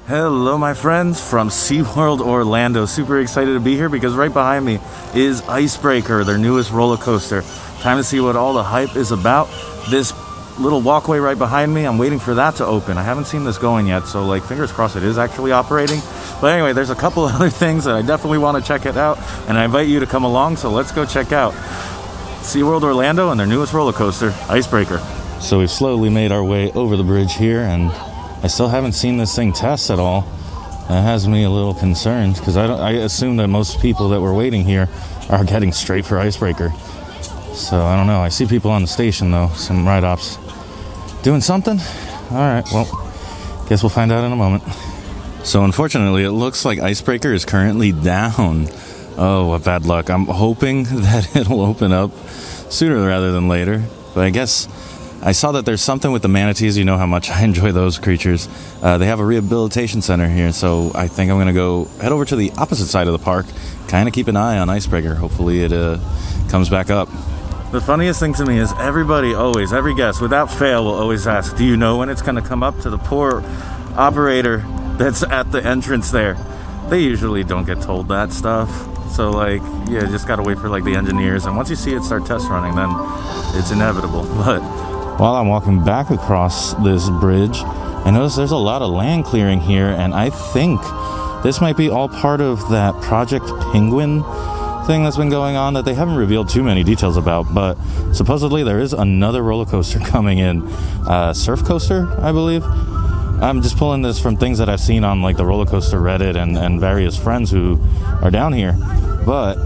Hello my friends from SeaWorld Orlando. Super excited to be here because right behind me is Icebreaker, their newest roller coaster. Time to see what all the hype is about. This little walkway right behind me, I'm waiting for that to open. I haven't seen this going yet, so like fingers crossed it is actually operating. But anyway, there's a couple other things that I definitely want to check it out, and I invite you to come along, so let's go check out SeaWorld Orlando and their newest roller coaster, Icebreaker. So we've slowly made our way over the bridge here, and I still haven't seen this thing test at all. That has me a little concerned because I assume that most people that were waiting here are getting straight for Icebreaker. So I don't know. I see people on the station though, some ride ops doing something. All right, well, guess we'll find out in a moment. So unfortunately, it looks like Icebreaker is currently down. Oh, what bad luck. I'm hoping that it'll open up sooner rather than later, but I guess I saw that there's something with the manatees. You know how much I enjoy those creatures. They have a rehabilitation center here, so I think I'm going to go head over to the opposite side of the park, kind of keep an eye on Icebreaker. Hopefully it comes back up. The funniest thing to me is everybody always, every guest, without fail, will always ask, do you know when it's going to come up? To the poor operator that's at the entrance there. They usually don't get told that stuff. So like, yeah, just got to wait for like the engineers. And once you see it start test running, then it's inevitable. But while I'm walking back across this bridge, I notice there's a lot of land clearing here, and I think this might be all part of that Project Penguin thing that's been going on that they haven't revealed too many details about, but supposedly there is another roller coaster coming in, surf coaster, I believe. I'm just pulling this from things that I've seen on like the roller coaster Reddit and various friends who are down here. But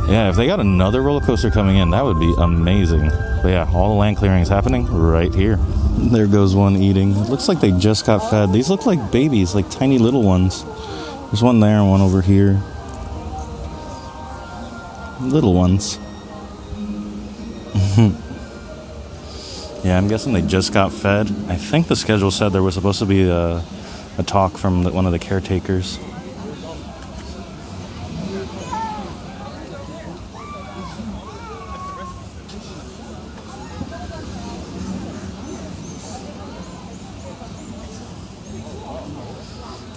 yeah, if they got another roller coaster coming in, that would be amazing. But yeah, all the land clearing is happening right here. There goes one eating. It looks like they just got fed. These look like babies, like tiny little ones. There's one there and one over here. Little ones. Yeah, I'm guessing they just got fed. I think the schedule said there was supposed to be a talk from one of the caretakers.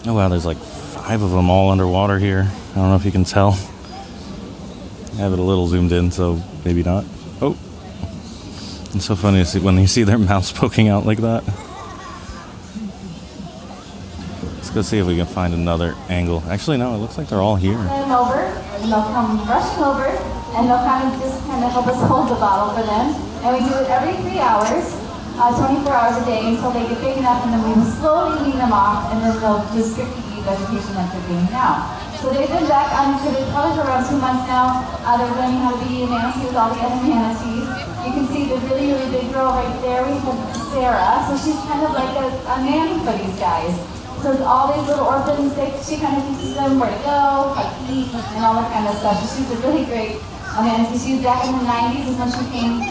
Oh wow, there's like 5 of them all underwater here. I don't know if you can tell. I have it a little zoomed in, so maybe not. Oh, it's so funny to see when you see their mouths poking out like that. Let's go see if we can find another angle. Actually, no, it looks like they're all here. Them over, and they'll come rushing over, and they'll kind of help us hold the bottle for them. And we do it every 3 hours. 24 hours a day until they get big enough, and then we will slowly wean them off, and then they'll just strictly eat vegetation like they're doing now. So they've been back on exhibit probably for around 2 months now. They're learning how to be a manatee with all the other manatees. You can see the really, really big girl right there. We have Sarah, so she's kind of like a nanny for these guys. So all these little orphans, she kind of teaches them where to go, how to eat, and all that kind of stuff. So she's a really great manatee. She was back in the 90s is when she came.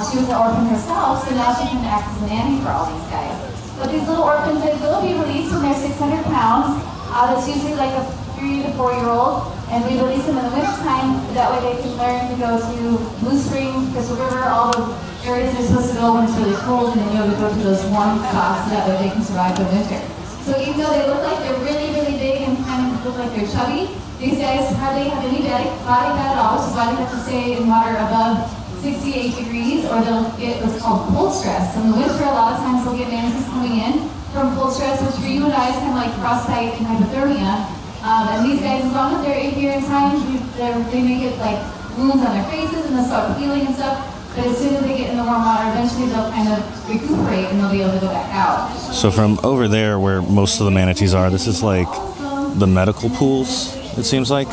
She was an orphan herself, so now she can act as a nanny for all these guys. But these little orphans, they will be released when they're 600 pounds. That's usually like a 3 to 4 year old, and we release them in the winter time. That way they can learn to go to Blue Spring, Crystal River, all the areas they're supposed to go when it's really cold, and then you have to go to those warm spots so that way they can survive the winter. So even though they look like they're really, really big and kind of look like they're chubby, these guys hardly have any body fat at all, which is why they have to stay in water above 68 degrees, or they'll get what's called cold stress. So in the winter, a lot of times they'll get manatees coming in from cold stress, which for you and I is kind of like frostbite and hypothermia. And these guys, as long as they're in here in time, they may get like wounds on their faces and they'll start peeling and stuff. But as soon as they get in the warm water, eventually they'll kind of recuperate and they'll be able to go back out. So from over there where most of the manatees are, this is like the medical pools, it seems like.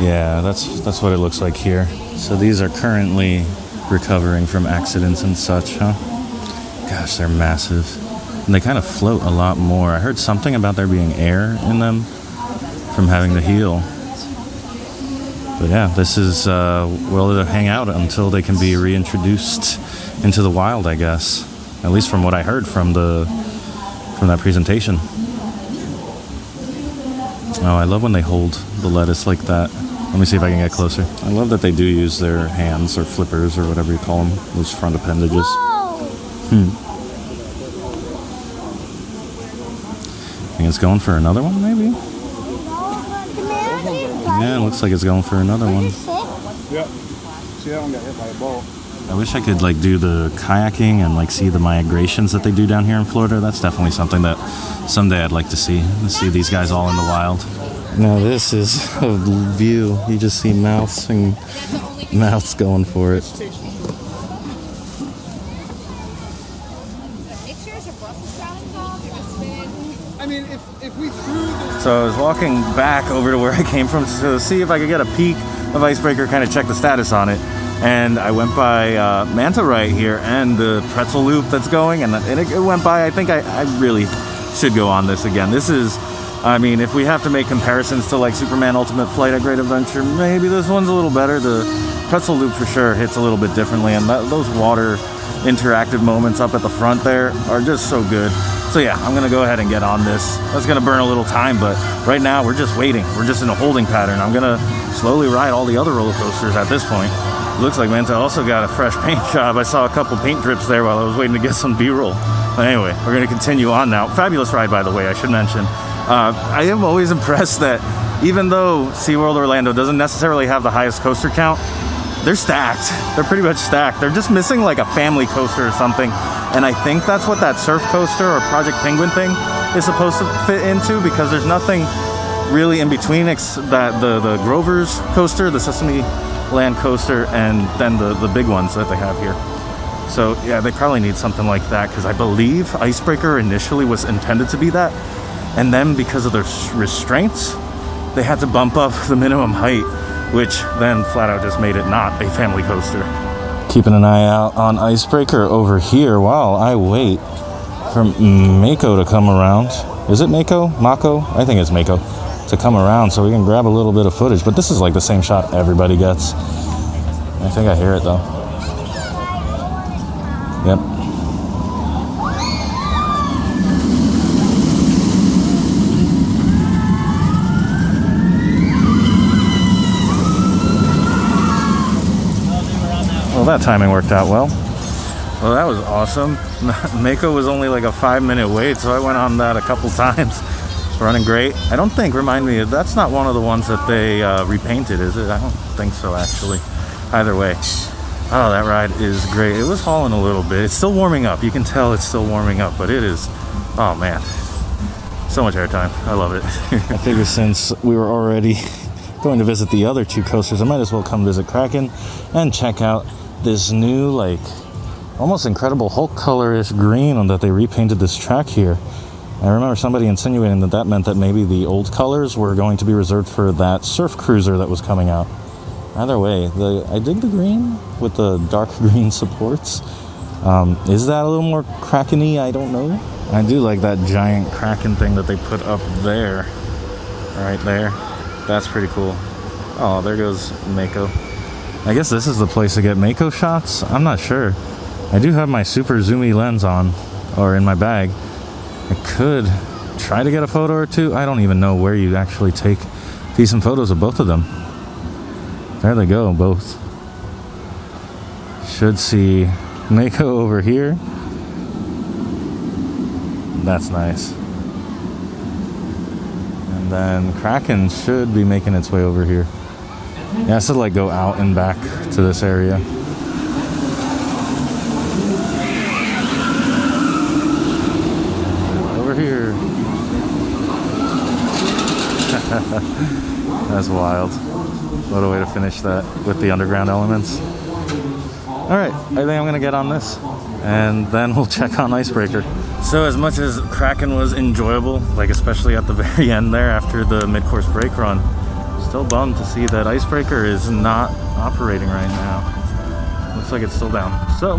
Yeah, that's what it looks like here. So these are currently recovering from accidents and such, huh? Gosh, they're massive. And they kind of float a lot more. I heard something about there being air in them from having to heal. But yeah, this is where they'll hang out until they can be reintroduced into the wild, I guess. At least from what I heard from that presentation. Oh, I love when they hold the lettuce like that. Let me see if I can get closer. I love that they do use their hands or flippers or whatever you call them, those front appendages. think it's going for another one, maybe? Yeah, it looks like it's going for another one. Yep. See, that one got hit by a boat. I wish I could like do the kayaking and like see the migrations that they do down here in Florida. That's definitely something that someday I'd like to see these guys all in the wild. Now this is a view. You just see mouths and mouths going for it. I mean, if we threw the... So I was walking back over to where I came from to see if I could get a peek of Icebreaker, kind of check the status on it. And I went by Manta right here and the pretzel loop that's going, and it went by. I think I really should go on this again. This is, I mean, if we have to make comparisons to like Superman Ultimate Flight at Great Adventure, maybe this one's a little better. The pretzel loop for sure hits a little bit differently, and those water interactive moments up at the front there are just so good. So yeah, I'm gonna go ahead and get on this. That's gonna burn a little time, but right now we're just waiting. We're just in a holding pattern. I'm gonna slowly ride all the other roller coasters at this point. Looks like Manta also got a fresh paint job. I saw a couple paint drips there while I was waiting to get some B-roll. But anyway, we're gonna continue on now. Fabulous ride, by the way, I should mention. I am always impressed that even though SeaWorld Orlando doesn't necessarily have the highest coaster count, they're stacked. They're pretty much stacked. They're just missing like a family coaster or something. And I think that's what that surf coaster or Project Penguin thing is supposed to fit into, because there's nothing really in between that the Grover's coaster, the Sesame Land coaster, and then the big ones that they have here. So yeah, they probably need something like that, because I believe Icebreaker initially was intended to be that. And then because of the restraints, they had to bump up the minimum height, which then flat out just made it not a family coaster. Keeping an eye out on Icebreaker over here while I wait for Mako to come around. Is it Mako? Mako? I think it's Mako. To come around so we can grab a little bit of footage. But this is like the same shot everybody gets. I think I hear it though. Yep. Well, that timing worked out well. Well, that was awesome. Mako was only like a 5-minute wait, so I went on that a couple times. It's running great. I don't think, remind me, that's not one of the ones that they repainted, is it? I don't think so, actually. Either way. Oh, that ride is great. It was hauling a little bit. It's still warming up. You can tell it's still warming up, but it is, oh man. So much airtime. I love it. I figure since we were already going to visit the other two coasters, I might as well come visit Kraken and check out this new, like, almost incredible Hulk color-ish green that they repainted this track here. I remember somebody insinuating that meant that maybe the old colors were going to be reserved for that surf cruiser that was coming out. Either way, I dig the green with the dark green supports. Is that a little more Kraken-y? I don't know. I do like that giant Kraken thing that they put up there. Right there. That's pretty cool. Oh, there goes Mako. I guess this is the place to get Mako shots? I'm not sure. I do have my super zoomy lens on, or in my bag. I could try to get a photo or two. I don't even know where you actually take decent photos of both of them. There they go, both. Should see Mako over here. That's nice. And then Kraken should be making its way over here. Yeah, it has to like go out and back to this area. Over here. That's wild. What a way to finish that with the underground elements. Alright, I think I'm going to get on this, and then we'll check on Icebreaker. So as much as Kraken was enjoyable, like especially at the very end there after the mid-course brake run, still bummed to see that Icebreaker is not operating right now. Looks like it's still down. So,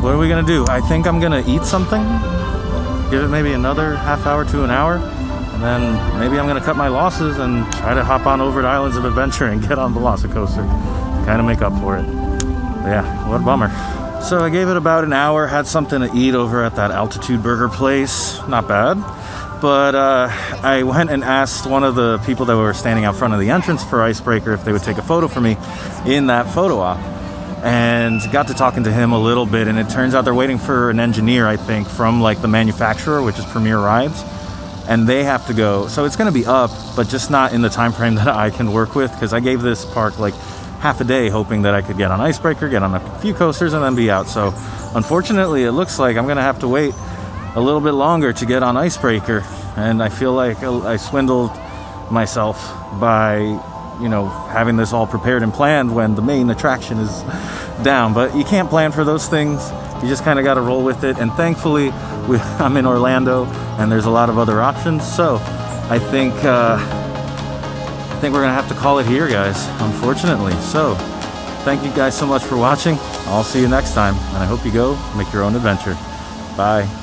what are we going to do? I think I'm going to eat something, give it maybe another half hour to an hour, and then maybe I'm going to cut my losses and try to hop on over to Islands of Adventure and get on Velocicoaster. Kind of make up for it. But yeah, what a bummer. So I gave it about an hour, had something to eat over at that Altitude Burger place. Not bad. But I went and asked one of the people that were standing out front of the entrance for Icebreaker if they would take a photo for me in that photo op. And got to talking to him a little bit, and it turns out they're waiting for an engineer, I think, from like the manufacturer, which is Premier Rides. and they have to go. So it's going to be up, but just not in the time frame that I can work with, because I gave this park like half a day hoping that I could get on Icebreaker, get on a few coasters, and then be out. So unfortunately, it looks like I'm going to have to wait a little bit longer to get on Icebreaker, and I feel like I swindled myself by, you know, having this all prepared and planned when the main attraction is down. But you can't plan for those things. You just kind of got to roll with it. And thankfully, I'm in Orlando, and there's a lot of other options. So I think we're gonna have to call it here, guys, unfortunately. So thank you guys so much for watching. I'll see you next time, and I hope you go make your own adventure. Bye.